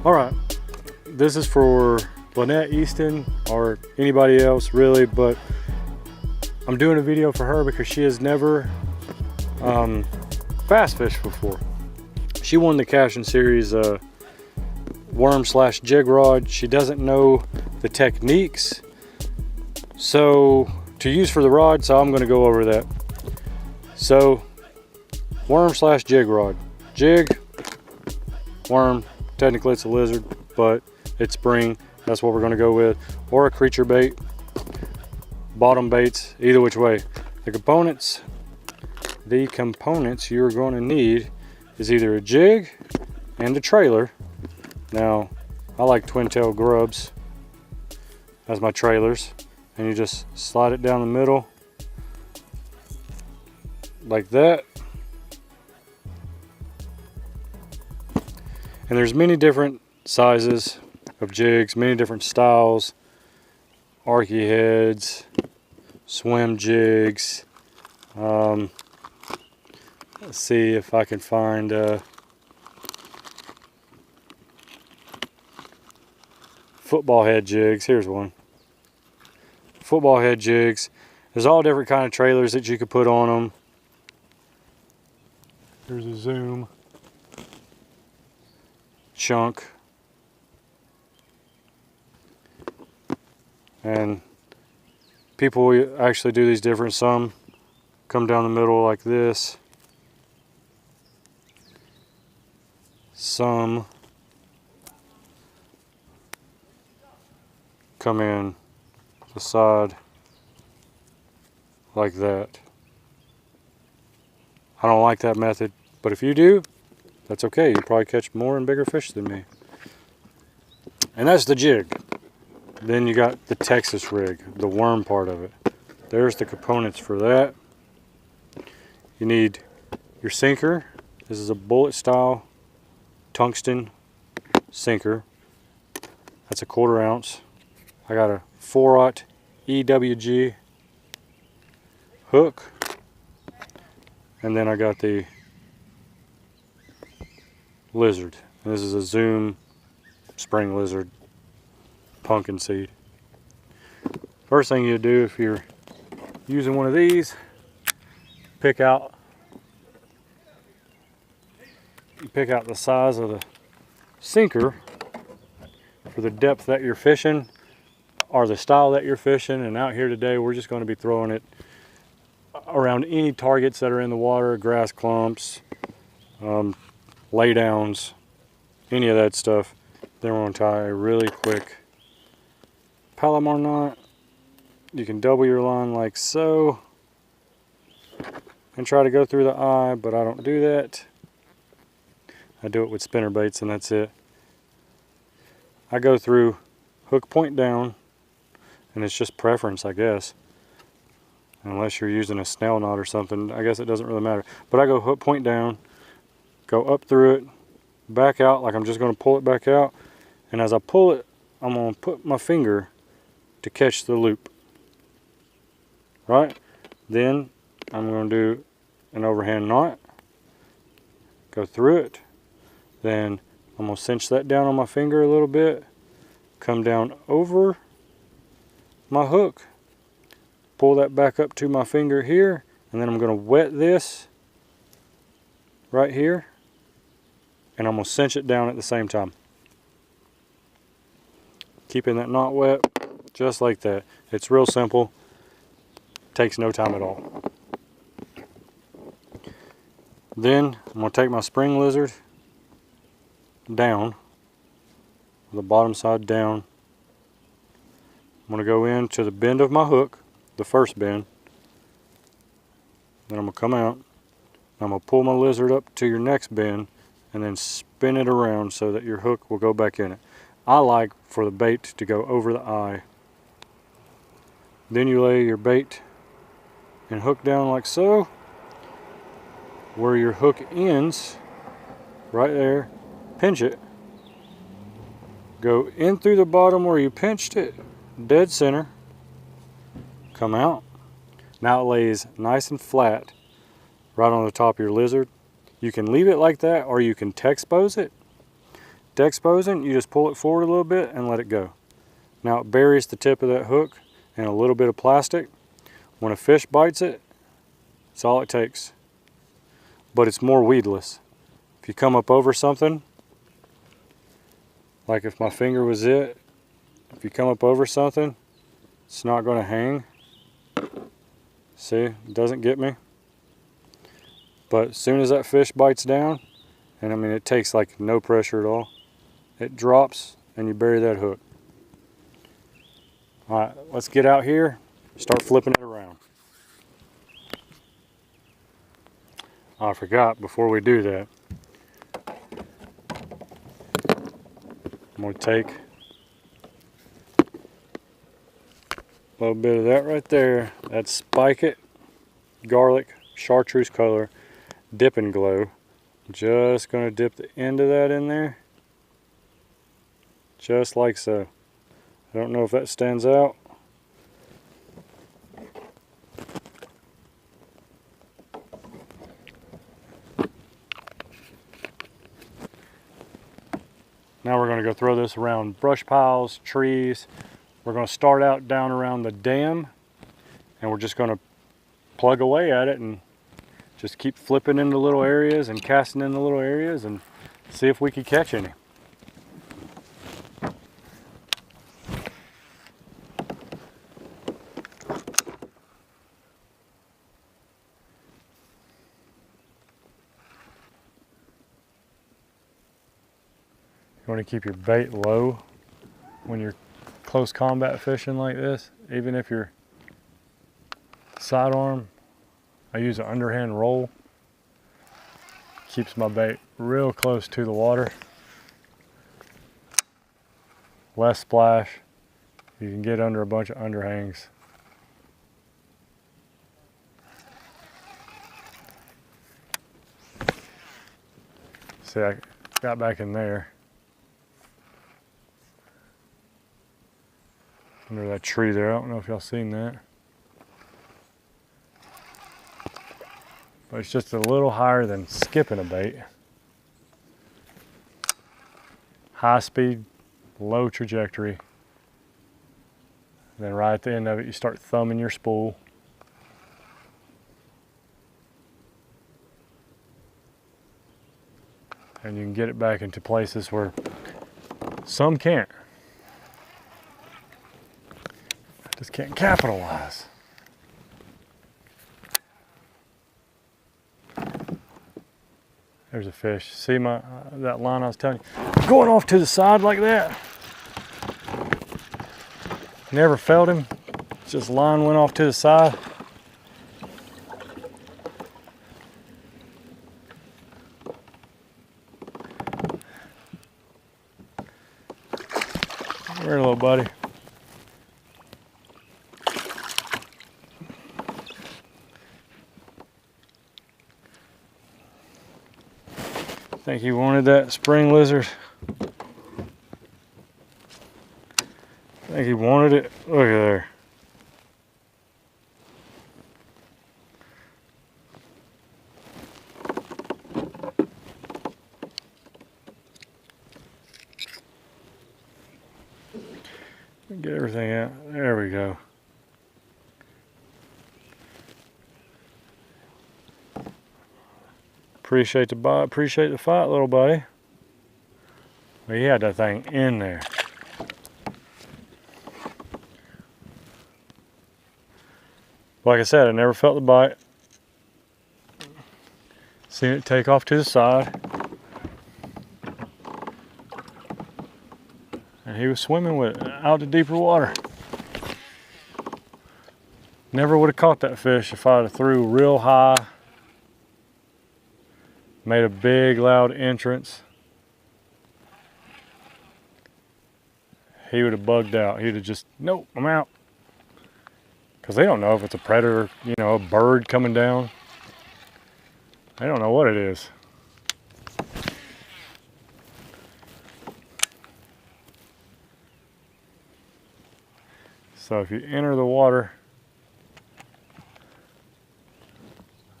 Alright, this is for Lynette Easton or anybody else really, but I'm doing a video for her because she has never bass fished before. She won the Cashin Series worm/jig rod. She doesn't know the techniques so to use for the rod, so I'm going to go over that. So worm/jig rod, jig, worm, technically it's a lizard, but it's spring, that's what we're going to go with, or a creature bait, bottom baits, either which way. The components you're going to need is either a jig and a trailer. Now I like twin tail grubs as my trailers, and you just slide it down the middle like that. And there's many different sizes of jigs, many different styles, archy heads, swim jigs. Let's see if I can find football head jigs. Here's one. Football head jigs. There's all different kind of trailers that you could put on them. There's a zoom. Chunk. And people actually do these different. Some come down the middle like this. Some come in the side like that. I don't like that method, but if you do, that's okay. You probably catch more and bigger fish than me. And that's the jig. Then you got the Texas rig, the worm part of it. There's the components for that. You need your sinker. This is a bullet style tungsten sinker. That's a 1/4 ounce. I got a 4/0 EWG hook. And then I got the lizard. And this is a Zoom spring lizard pumpkin seed. First thing you do if you're using one of these, pick out the size of the sinker for the depth that you're fishing or the style that you're fishing. And out here today we're just going to be throwing it around any targets that are in the water, grass clumps, lay downs, any of that stuff. Then we're going to tie a really quick Palomar knot. You can double your line like so and try to go through the eye, but I don't do that. I do it with spinner baits and that's it. I go through hook point down, and it's just preference, I guess. Unless you're using a snail knot or something, I guess it doesn't really matter. But I go hook point down, go up through it, back out like I'm just going to pull it back out. And as I pull it, I'm going to put my finger to catch the loop. Right? Then I'm going to do an overhand knot, go through it. Then I'm going to cinch that down on my finger a little bit, come down over my hook, pull that back up to my finger here, and then I'm going to wet this right here, and I'm going to cinch it down at the same time. Keeping that knot wet, just like that. It's real simple, takes no time at all. Then I'm going to take my spring lizard down, the bottom side down. I'm going to go into the bend of my hook, the first bend. Then I'm going to come out. I'm going to pull my lizard up to your next bend and then spin it around so that your hook will go back in it. I like for the bait to go over the eye. Then you lay your bait and hook down like so. Where your hook ends, right there, pinch it. Go in through the bottom where you pinched it, dead center. Come out. Now it lays nice and flat right on the top of your lizard. You can leave it like that or you can Texpose it. it's exposing, you just pull it forward a little bit and let it go. Now it buries the tip of that hook in a little bit of plastic. When a fish bites it, it's all it takes. But it's more weedless. If you come up over something, like if my finger was it, if you come up over something, it's not going to hang. See, it doesn't get me. But as soon as that fish bites down, and I mean it takes like no pressure at all, it drops and you bury that hook. Alright, let's get out here, start flipping it around. I forgot, before we do that, I'm going to take a little bit of that right there. That's Spike It Garlic Chartreuse Color Dip and Glow. Just going to dip the end of that in there. Just like so. I don't know if that stands out. Now we're going to go throw this around brush piles, trees. We're going to start out down around the dam, and we're just going to plug away at it and just keep flipping into little areas and casting in the little areas and see if we can catch any. You want to keep your bait low when you're close combat fishing like this, even if you're sidearm. I use an underhand roll. Keeps my bait real close to the water. Less splash. You can get under a bunch of underhangs. See, I got back in there. Under that tree there. I don't know if y'all seen that. But it's just a little higher than skipping a bait. High speed, low trajectory. And then right at the end of it, you start thumbing your spool. And you can get it back into places where some can't. Just can't capitalize. There's a fish. See that line I was telling you? Going off to the side like that. Never felt him. Just line went off to the side. Come here, little buddy. Think he wanted that spring lizard. Think he wanted it. Look at there. Get everything out. There we go. Appreciate the bite, appreciate the fight, little buddy. Well, he had that thing in there. Like I said, I never felt the bite. Seen it take off to the side. And he was swimming with it out to deeper water. Never would have caught that fish if I'd have threw real high. Made a big loud entrance. He would have bugged out. He'd have just, nope, I'm out. Because they don't know if it's a predator, you know, a bird coming down. They don't know what it is. So if you enter the water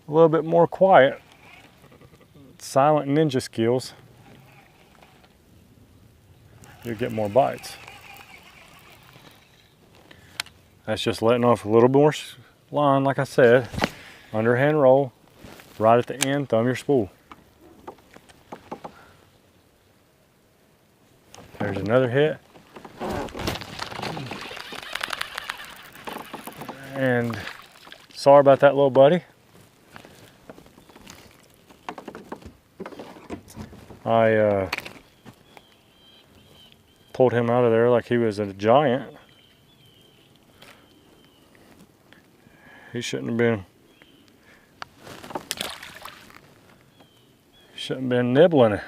a little bit more quiet, silent ninja skills. you'll get more bites. That's just letting off a little more line, like I said. Underhand roll, right at the end, thumb your spool. There's another hit. And sorry about that, little buddy. I pulled him out of there like he was a giant. He shouldn't have been nibbling it.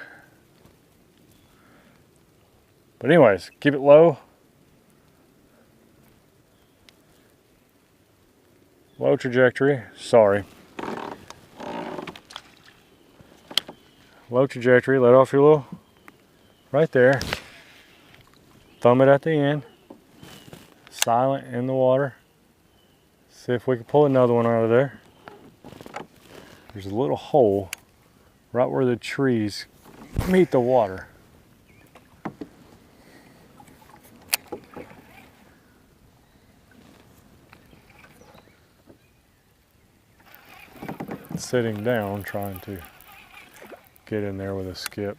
But anyways, keep it low. Low trajectory, sorry. Low trajectory, let off your little, right there. Thumb it at the end. Silent in the water. See if we can pull another one out of there. There's a little hole right where the trees meet the water. Sitting down, trying to get in there with a skip.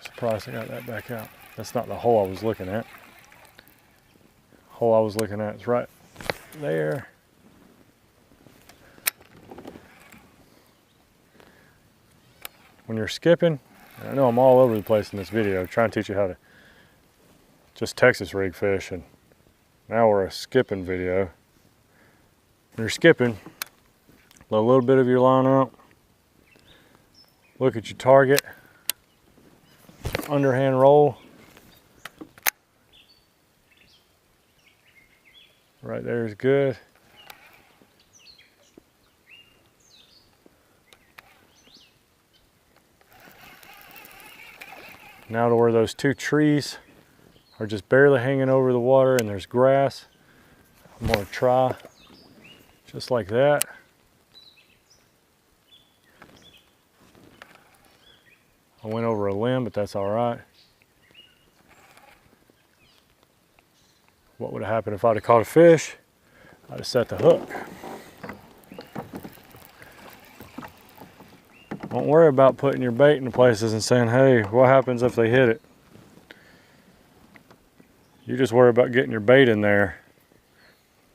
Surprised I got that back out. That's not the hole I was looking at. The hole I was looking at is right there. When you're skipping, I know I'm all over the place in this video trying to teach you how to just Texas rig fish, and now we're a skipping video. When you're skipping, let a little bit of your line out. Look at your target. Underhand roll. Right there is good. Now to where those two trees are just barely hanging over the water and there's grass. I'm gonna try just like that. I went over a limb, but that's all right. What would have happened if I'd have caught a fish? I'd have set the hook. Don't worry about putting your bait in places and saying, hey, what happens if they hit it? You just worry about getting your bait in there,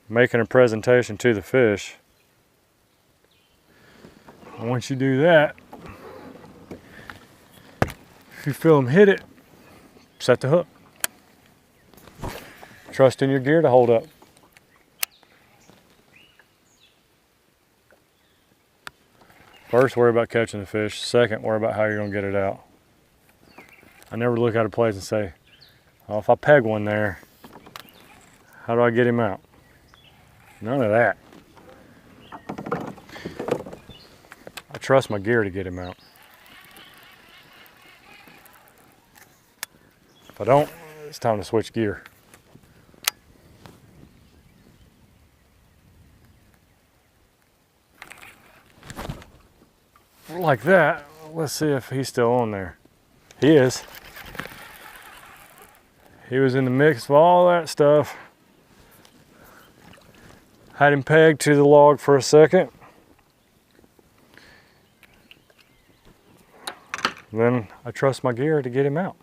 making a presentation to the fish. And once you do that, if you feel them hit it, set the hook. Trust in your gear to hold up. First, worry about catching the fish. Second, worry about how you're gonna get it out. I never look at a place and say, oh, if I peg one there, how do I get him out? None of that. I trust my gear to get him out. If I don't, it's time to switch gear. Like that. Let's see if he's still on there. He is. He was in the mix of all that stuff. Had him pegged to the log for a second. Then I trust my gear to get him out.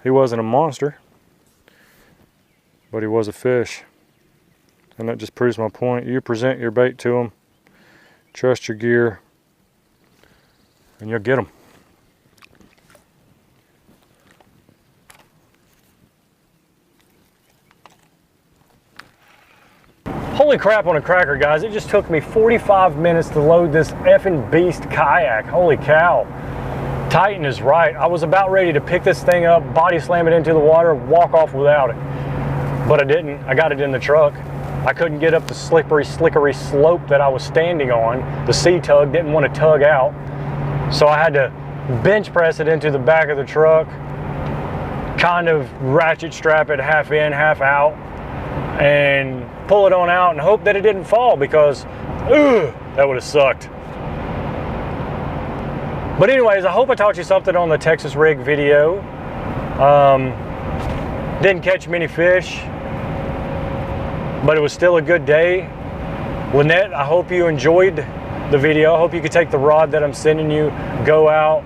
He wasn't a monster, but he was a fish. And that just proves my point. You present your bait to him, trust your gear, and you'll get them. Holy crap on a cracker, guys. It just took me 45 minutes to load this effing beast kayak. Holy cow. Titan is right. I was about ready to pick this thing up, body slam it into the water, walk off without it. But I didn't. I got it in the truck. I couldn't get up the slippery, slickery slope that I was standing on. The C-tug didn't want to tug out. So I had to bench press it into the back of the truck, kind of ratchet strap it half in, half out, and pull it on out and hope that it didn't fall, because that would have sucked. But anyways, I hope I taught you something on the Texas rig video. Didn't catch many fish, but it was still a good day. Lynette, I hope you enjoyed the video. I hope you could take the rod that I'm sending you, go out,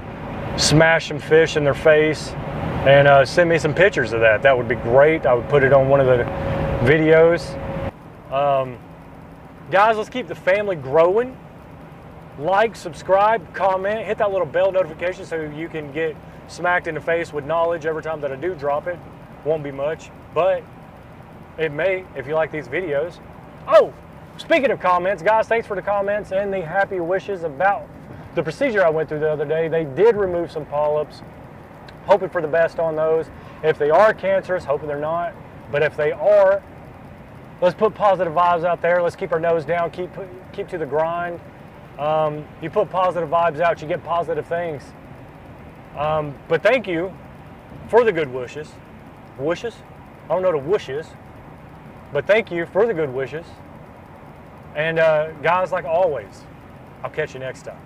smash some fish in their face, and send me some pictures of that. That would be great. I would put it on one of the videos. Guys, let's keep the family growing. Like, subscribe, comment, hit that little bell notification so you can get smacked in the face with knowledge every time that I do drop it. Won't be much, but it may if you like these videos. Oh, speaking of comments, guys, thanks for the comments and the happy wishes about the procedure I went through the other day. They did remove some polyps. Hoping for the best on those. If they are cancerous, hoping they're not. But if they are, let's put positive vibes out there. Let's keep our nose down, keep to the grind. You put positive vibes out, you get positive things. But thank you for the good wishes. Wishes? I don't know what a wish is. But thank you for the good wishes. And guys, like always, I'll catch you next time.